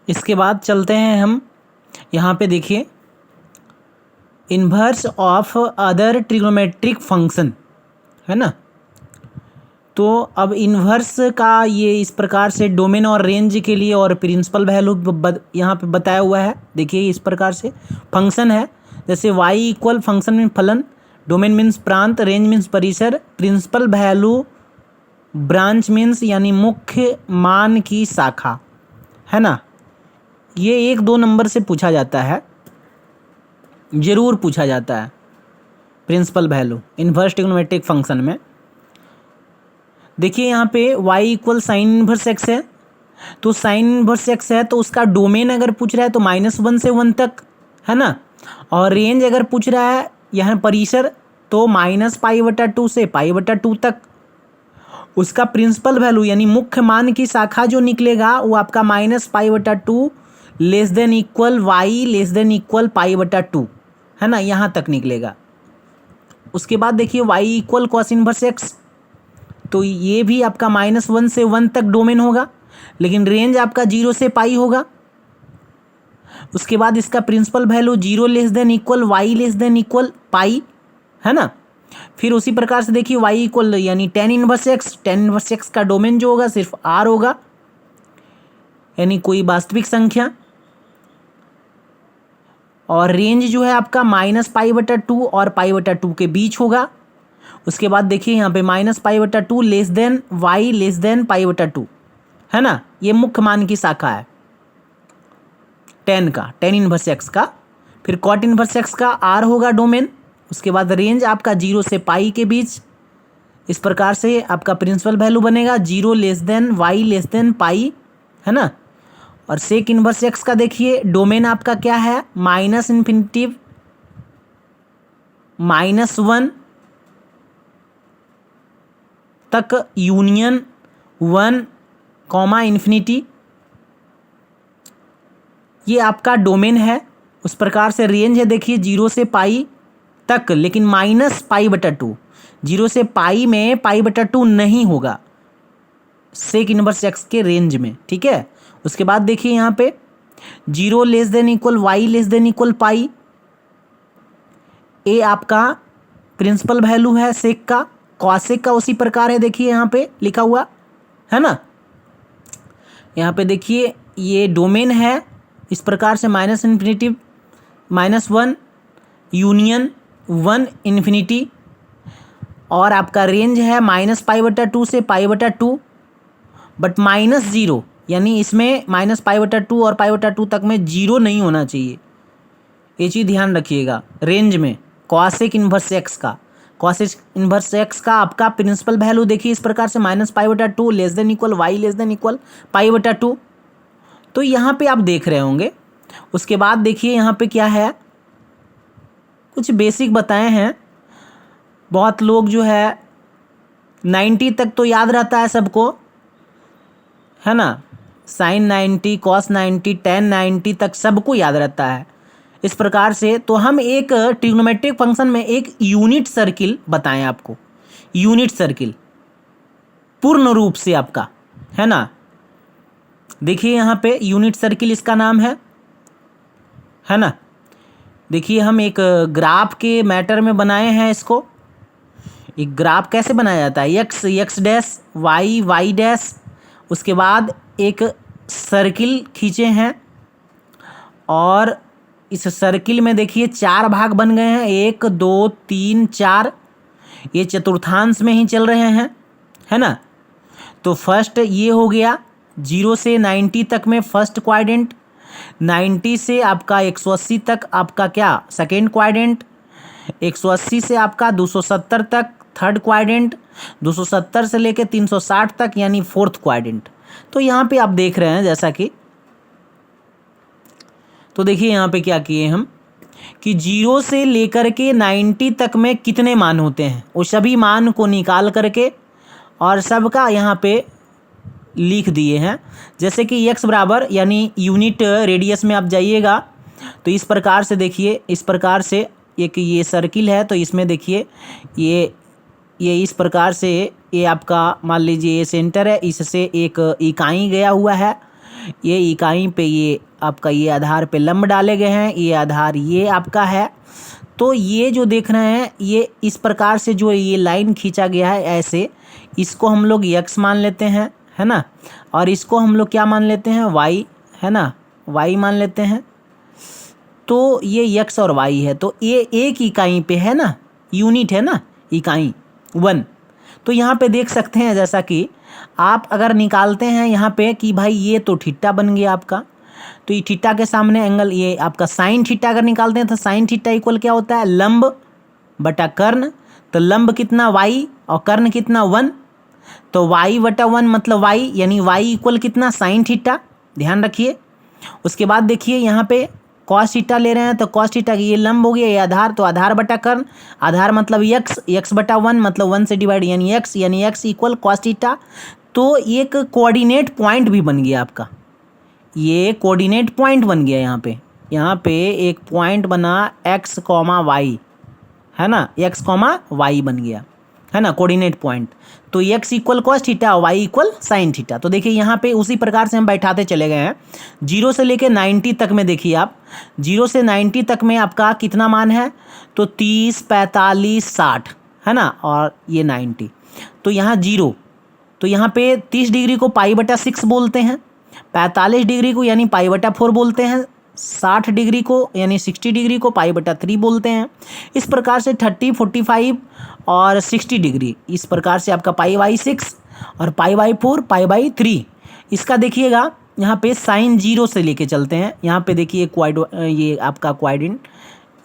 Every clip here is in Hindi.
इसके बाद चलते हैं हम यहाँ पे, देखिए inverse of other trigonometric function, है ना। तो अब इन्वर्स का ये इस प्रकार से डोमेन और रेंज के लिए और प्रिंसिपल वैल्यू यहाँ पे बताया हुआ है। देखिए इस प्रकार से फंक्शन है, जैसे y इक्वल फंक्शन में फलन, डोमेन मीन्स प्रांत, रेंज मीन्स परिसर, प्रिंसिपल वैल्यू ब्रांच मीन्स यानी मुख्य मान की शाखा, है ना। ये 1-2 नंबर से पूछा जाता है, जरूर पूछा जाता है principal value inverse trigonometric function में। देखिए यहाँ पे y equal sine inverse x है, तो साइन इन्वर्स एक्स है तो उसका डोमेन अगर पूछ रहा है तो -1 से 1 तक, है ना। और रेंज अगर पूछ रहा है यहाँ परिसर तो -π/2 से π/2 तक। उसका प्रिंसिपल वैल्यू यानी मुख्य मान की शाखा जो निकलेगा वो आपका -π/2 less than equal y less than equal π/2, है ना, यहाँ तक निकलेगा। उसके बाद देखिए y equal cos inverse x, तो ये भी आपका -1 से 1 तक डोमेन होगा, लेकिन रेंज आपका 0 से पाई होगा। उसके बाद इसका principal value 0 less than equal y less than equal pi, है ना। फिर उसी प्रकार से देखिए y इक्वल यानी tan इनवर्स एक्स का डोमेन जो होगा सिर्फ r होगा, यानी कोई वास्तविक संख्या, और रेंज जो है आपका -π/2 और π/2 के बीच होगा। उसके बाद देखिए यहाँ पे -π/2 less than y less than π/2, है ना, ये मुख्य मान की शाखा है tan इनवर्स एक्स का। फिर cot इनवर्स एक्स का r होगा डोमेन। उसके बाद रेंज आपका 0 से पाई के बीच, इस प्रकार से आपका प्रिंसिपल वैल्यू बनेगा 0 less than y less than pi, है ना। और सेक इनवर्स एक्स का देखिए डोमेन आपका क्या है, -∞ -1 तक यूनियन 1, ∞, ये आपका डोमेन है। उस प्रकार से रेंज है देखिए 0 से पाई तक, लेकिन -π/2, 0 से पाई में π/2 नहीं होगा सेक इनवर्स एक्स के रेंज में, ठीक है। उसके बाद देखिए यहाँ पे 0 less than equal y less than equal पाई, ये आपका प्रिंसिपल वैल्यू है सेक का। कॉसेक का उसी प्रकार है, देखिए यहाँ पे लिखा हुआ है ना। यहाँ पे देखिए ये डोमेन है इस प्रकार से -∞ -1 यूनियन 1 ∞, और आपका रेंज है -π/2 से π/2, बट -0 यानी इसमें -π/2 और π/2 तक में 0 नहीं होना चाहिए, ये चीज़ ध्यान रखिएगा। रेंज में कॉसेक इन्वर्स एक्स का आपका प्रिंसिपल वैल्यू देखिए इस प्रकार से -π/2 less than equal y less than equal π/2, तो यहाँ पे आप देख रहे होंगे। उसके बाद देखिए यहाँ पे क्या है, कुछ बेसिक बताए हैं। बहुत लोग जो है 90 तक तो याद रहता है सबको, है ना, sin 90 cos 90 tan 90 तक सबको याद रहता है। इस प्रकार से तो हम एक ट्रिग्नोमेट्रिक फंक्शन में एक यूनिट सर्किल बताएं आपको, यूनिट सर्किल पूर्ण रूप से आपका, है ना। देखिए यहाँ पे यूनिट सर्किल इसका नाम है ना। देखिए हम एक ग्राफ के मैटर में बनाए हैं इसको। एक ग्राफ कैसे बनाया जाता है, x डैश y डैश, उसके बाद एक सर्किल खींचे हैं और इस सर्किल में देखिए 4 भाग बन गए हैं, 1 2 3 4, ये चतुर्थांश में ही चल रहे हैं, है ना। तो फर्स्ट ये हो गया 0 से 90 तक में फर्स्ट क्वाड्रेंट, 90 से आपका 180 तक आपका क्या सेकेंड क्वाड्रेंट, 180 से आपका 270 तक थर्ड क्वाड्रेंट, 270 से लेके 360 तक यानी फोर्थ क्वाड्रेंट। तो यहाँ पे आप देख रहे हैं जैसा कि, तो देखिए यहाँ पे क्या किए हम कि 0 से लेकर के 90 तक में कितने मान होते हैं वो सभी मान को निकाल करके और सबका यहाँ पे लिख दिए हैं। जैसे कि x बराबर यानी यूनिट रेडियस में आप जाइएगा तो इस प्रकार से देखिए, इस प्रकार से एक ये सर्किल है, तो इसमें देखिए ये इस प्रकार से ये आपका मान लीजिए ये सेंटर है, इससे एक इकाई गया हुआ है, ये इकाई पे ये आपका ये आधार पे लंब डाले गए हैं, ये आधार ये आपका है। तो ये जो देख रहे हैं ये इस प्रकार से जो ये लाइन खींचा गया है ऐसे, इसको हम लोग x मान लेते हैं, है ना, और इसको हम लोग क्या मान लेते हैं, y, है ना, y मान लेते हैं। तो ये x और y है, तो ये एक इकाई पे है ना, यूनिट है ना, इकाई 1। तो यहाँ पे देख सकते हैं जैसा कि आप अगर निकालते हैं यहाँ पे कि भाई ये तो थीटा बन गया आपका, तो ये थीटा के सामने एंगल ये आपका साइन थीटा अगर निकालते हैं तो साइन थीटा इक्वल क्या होता है, लंब बटा कर्ण। तो लंब कितना y और कर्ण कितना 1, तो y बटा 1 मतलब y, यानी y इक्वल कितना साइन थीटा, ध्यान रखिए। उसके बाद देखिए यहाँ पे कॉस थीटा ले रहे हैं, तो कॉस थीटा ये लंब हो गया, ये आधार, तो आधार बटा कर्ण, आधार मतलब x बटा 1 मतलब 1 से डिवाइड, यानी x इक्वल कॉस थीटा। तो एक कोऑर्डिनेट पॉइंट भी बन गया आपका, ये कोऑर्डिनेट पॉइंट बन गया यहाँ पे एक पॉइंट बना x, y, है ना, x, y बन गया, है ना, कोऑर्डिनेट पॉइंट। तो x equal cos theta, y equal sine theta. तो देखिए यहाँ पे उसी प्रकार से हम बैठाते चले गए हैं 0 से लेके 90 तक में। देखिए आप 0 से 90 तक में आपका कितना मान है, तो 30, 45, 60, है ना, और ये 90। तो यहाँ 0, तो यहाँ पे 30 डिग्री को पाई बटा 6 बोलते हैं, 45 डिग्री को यानी पाई बटा 4 बोलते हैं, 60 डिग्री को यानी 60 डिग्री को पाई बटा 3 बोलते हैं। इस प्रकार से 30, 45 और 60 डिग्री, इस प्रकार से आपका पाई बाई 6 और पाई बाई 4, पाई बाई 3। इसका देखिएगा यहाँ पे साइन 0 से लेके चलते हैं। यहाँ पे देखिए ये आपका क्वाड्रेंट,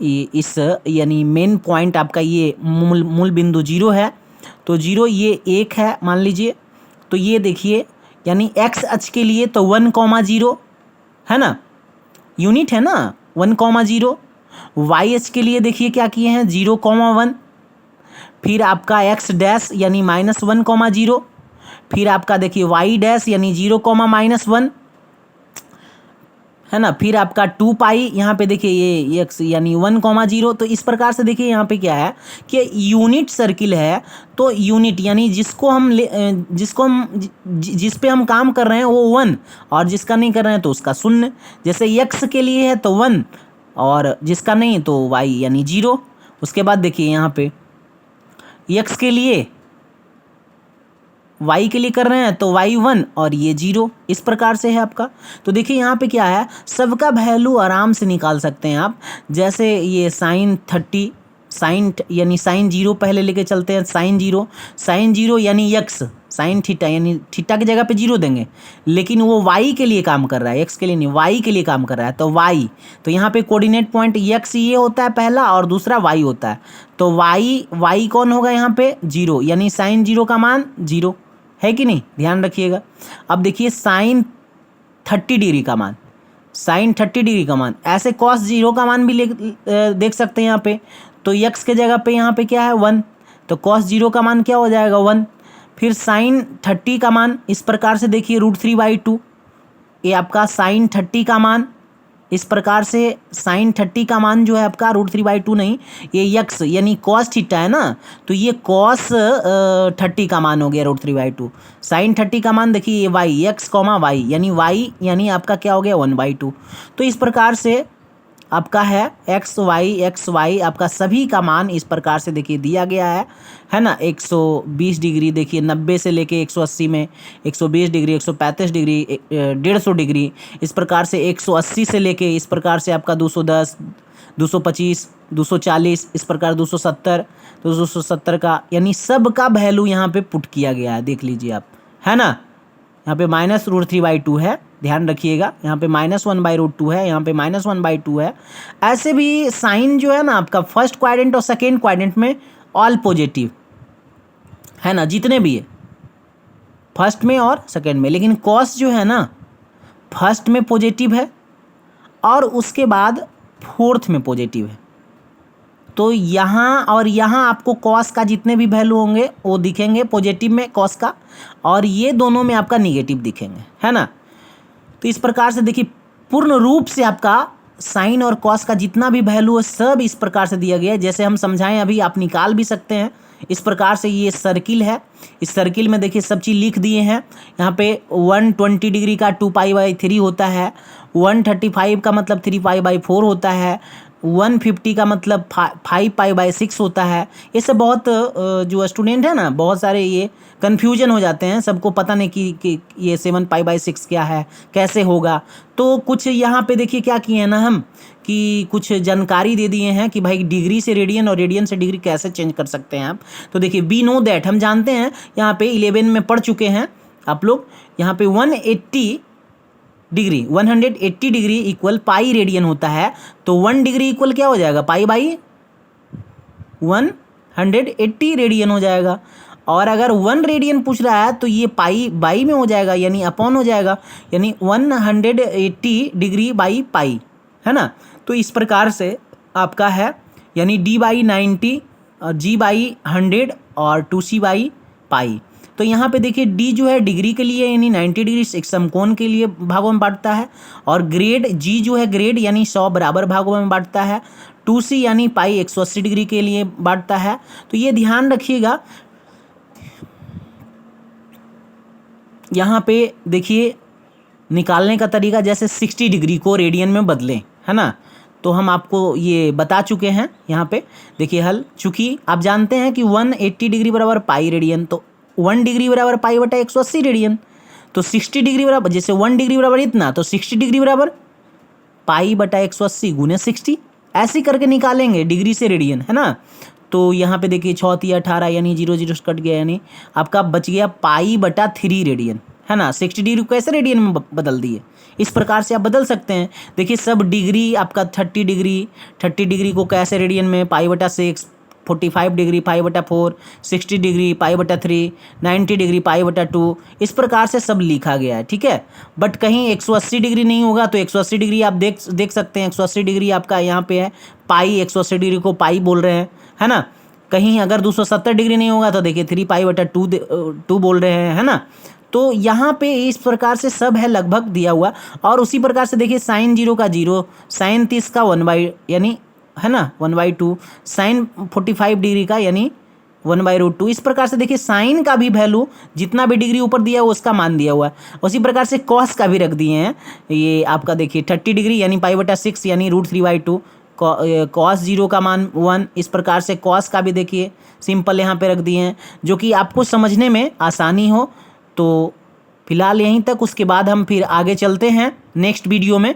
इस यानी मेन पॉइंट आपका ये मूल बिंदु 0 है, तो 0 ये 1 है मान लीजिए। तो ये देखिए यानी x अक्ष के लिए तो 1,0 है ना, यूनिट है ना 1,0। y अक्ष के लिए देखिए क्या किए हैं 0,1, फिर आपका x डैश यानी -1,0, फिर आपका देखिए y डैश यानी 0,-1, है ना, फिर आपका 2 पाई, यहाँ पे देखिए ये x यानी 1,0। तो इस प्रकार से देखिए यहाँ पे क्या है कि यूनिट सर्किल है, तो यूनिट यानी जिस पे हम काम कर रहे हैं वो 1, और जिसका नहीं कर रहे हैं तो उसका 0। जैसे x के लिए है तो 1 और जिसका नहीं तो y यानी 0। उसके बाद देखिए यहाँ पे x के लिए, y के लिए कर रहे हैं तो y 1 और ये 0, इस प्रकार से है आपका। तो देखिए यहाँ पे क्या है, सबका वैल्यू आराम से निकाल सकते हैं आप। जैसे ये साइन 30, साइन यानी साइन 0 पहले लेके चलते हैं, साइन 0 यानी x, साइन थीटा यानी थीटा की जगह पे 0 देंगे, लेकिन वो y के लिए काम कर रहा है, x के लिए नहीं, y के लिए काम कर रहा है, तो y। तो यहाँ पे कोऑर्डिनेट पॉइंट x ये होता है पहला और दूसरा y होता है। तो y कौन होगा यहाँ पे 0, यानी साइन 0 का मान 0 है कि नहीं, ध्यान रखिएगा। अब देखिए साइन 30 डिग्री का मान, साइन 30 डिग्री का मान, ऐसे कॉस 0 का मान भी देख सकते हैं यहाँ पे। तो x के जगह पे यहाँ पे क्या है 1, तो कॉस 0 का मान क्या हो जाएगा 1। फिर साइन 30 का मान इस प्रकार से देखिए √3/2, ये आपका साइन 30 का मान, इस प्रकार से साइन 30 का मान जो है आपका √3/2 नहीं, ये x यानी कॉस थीटा है ना, तो ये कॉस 30 का मान हो गया √3/2। साइन 30 का मान देखिए ये y, x, y यानी आपका क्या हो गया 1/2। तो इस प्रकार से आपका है x y आपका सभी का मान इस प्रकार से देखिए दिया गया है ना। 120 डिग्री देखिए 90 से लेके 180 में, 120 डिग्री, 135 डिग्री, 150 डिग्री, इस प्रकार से 180 से लेके इस प्रकार से आपका 210, 225, 240, इस प्रकार 270 का, यानी सब का वैल्यू यहाँ पे पुट किया गया है, देख लीजिए आप, है ना। यहाँ पे -√3/2 है, ध्यान रखिएगा, यहाँ पे -1/√2 है, यहाँ पे -1/2 है। ऐसे भी साइन जो है ना आपका फर्स्ट क्वाड्रेंट और सेकेंड क्वाड्रेंट में ऑल पॉजिटिव है ना, जितने भी है फर्स्ट में और सेकेंड में, लेकिन कॉस जो है ना फर्स्ट में पॉजिटिव है और उसके बाद फोर्थ में पॉजिटिव है। तो यहाँ और यहाँ आपको कॉस का जितने भी वैल्यू होंगे वो दिखेंगे पॉजिटिव में कॉस का, और ये दोनों में आपका निगेटिव दिखेंगे, है ना। तो इस प्रकार से देखिए पूर्ण रूप से आपका साइन और कॉस का जितना भी वैल्यू है सब इस प्रकार से दिया गया है। जैसे हम समझाएं अभी, आप निकाल भी सकते हैं इस प्रकार से ये सर्किल है, इस सर्किल में देखिए सब चीज़ लिख दिए हैं। यहाँ पे 120 डिग्री का 2π/3 होता है, 135 का मतलब 3π/4 होता है, 150 का मतलब 5π/6 होता है। ये सब बहुत जो स्टूडेंट है ना, बहुत सारे ये कन्फ्यूजन हो जाते हैं, सबको पता नहीं कि ये 7π/6 क्या है, कैसे होगा। तो कुछ यहाँ पे देखिए क्या किए हैं ना हम, कि कुछ जानकारी दे दिए हैं कि भाई डिग्री से रेडियन और रेडियन से डिग्री कैसे चेंज कर सकते हैं आप। तो देखिए वी नो दैट, हम जानते हैं, यहाँ पे 11 में पढ़ चुके हैं आप लोग। यहाँ पे 180 डिग्री इक्वल पाई रेडियन होता है। तो 1 डिग्री इक्वल क्या हो जाएगा, π/180 रेडियन हो जाएगा। और अगर 1 रेडियन पूछ रहा है तो ये पाई में हो जाएगा, यानी अपॉन हो जाएगा, यानी 180 डिग्री बाई पाई, है ना। तो इस प्रकार से आपका है, यानी d/90 और g/100 और 2c/पाई। तो यहाँ पे देखिए d जो है डिग्री के लिए यानी 90 डिग्री एक समकोण के लिए भागों में बांटता है, और ग्रेड g जो है ग्रेड यानी 100 बराबर भागों में बांटता है, 2c यानी पाई 180 डिग्री के लिए बांटता है। तो ये ध्यान रखिएगा। यहाँ पे देखिए निकालने का तरीका, जैसे 60 डिग्री को रेडियन में बदलें, है ना। तो हम आपको ये बता चुके हैं। यहाँ पे देखिए हल, चूँकि आप जानते हैं कि 180 डिग्री बराबर पाई रेडियन, तो 1 डिग्री बराबर π/180 रेडियन। तो 60 डिग्री बराबर, जैसे 1 डिग्री बराबर इतना, तो 60 डिग्री बराबर π/180 गुने 60, ऐसे करके निकालेंगे डिग्री से रेडियन, है ना। तो यहाँ पे देखिए 6 18 यानी 0 0 कट गया, यानी आपका बच गया π/3 रेडियन, है ना। 60 डिग्री को कैसे रेडियन में बदल दिए, इस प्रकार से आप बदल सकते हैं। देखिए सब डिग्री आपका 30 डिग्री को कैसे रेडियन में π/6, 45 डिग्री π/4, 60 डिग्री π/3, 90 डिग्री π/2, इस प्रकार से सब लिखा गया है, ठीक है। बट कहीं 180 डिग्री नहीं होगा तो 180 डिग्री आप देख सकते हैं। 180 डिग्री आपका यहाँ पे है पाई, 180 डिग्री को पाई बोल रहे हैं, है ना। कहीं अगर 270 डिग्री नहीं होगा तो देखिए 3π/2 बोल रहे हैं, है ना। तो यहाँ पे इस प्रकार से सब है लगभग दिया हुआ। और उसी प्रकार से देखिए sin 0 का 0, sin 30 का 1/, यानी, है ना, 1/2, sin 45 डिग्री का यानी 1/√2। इस प्रकार से देखिए साइन का भी वैल्यू जितना भी डिग्री ऊपर दिया हुआ उसका मान दिया हुआ है। उसी प्रकार से कॉस का भी रख दिए हैं। ये आपका देखिए 30 डिग्री यानी π/6 यानी √3/2, cos 0 का मान 1। इस प्रकार से cos का भी देखिए सिंपल यहाँ पे रख दिए हैं, जो कि आपको समझने में आसानी हो। तो फिलहाल यहीं तक, उसके बाद हम फिर आगे चलते हैं नेक्स्ट वीडियो में।